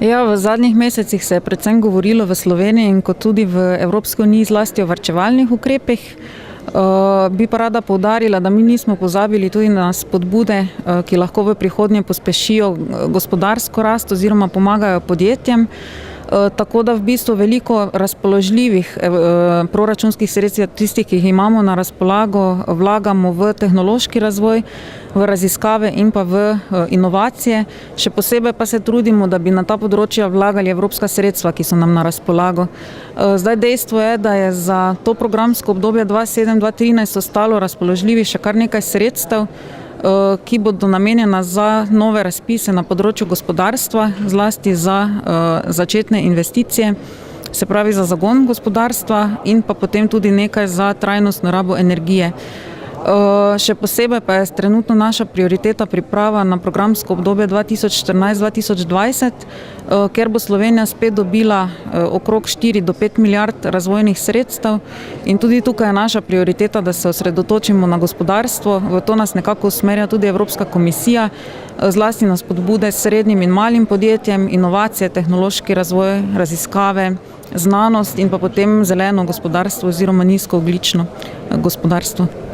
Ja, v zadnjih mesecih se je predvsem govorilo v Sloveniji in kot tudi v Evropski uniji zlasti o varčevalnih ukrepih. Bi pa rada poudarila, da mi nismo pozabili tudi na spodbude, ki lahko v prihodnje pospešijo gospodarsko rast oziroma pomagajo podjetjem. Tako da v bistvu veliko razpoložljivih proračunskih sredstev, tistih, ki jih imamo na razpolago, vlagamo v tehnološki razvoj, v raziskave in pa v inovacije. Še posebej pa se trudimo, da bi na ta področja vlagali evropska sredstva, ki so nam na razpolago. Zdaj dejstvo je, da je za to programsko obdobje 2007-2013 ostalo razpoložljivih še kar nekaj sredstev, ki bodo namenjena za nove razpise na področju gospodarstva, zlasti za začetne investicije, se pravi za zagon gospodarstva in pa potem tudi nekaj za trajnostno rabo energije. Še posebej pa je trenutno naša prioriteta priprava na programsko obdobje 2014-2020, ker bo Slovenija spet dobila okrog 4 do 5 milijard razvojnih sredstev in tudi tukaj je naša prioriteta, da se osredotočimo na gospodarstvo. V to nas nekako usmerja tudi Evropska komisija, zlasti na spodbude srednjim in malim podjetjem, inovacije, tehnološki razvoj, raziskave, znanost in pa potem zeleno gospodarstvo oziroma nizkoogljično gospodarstvo.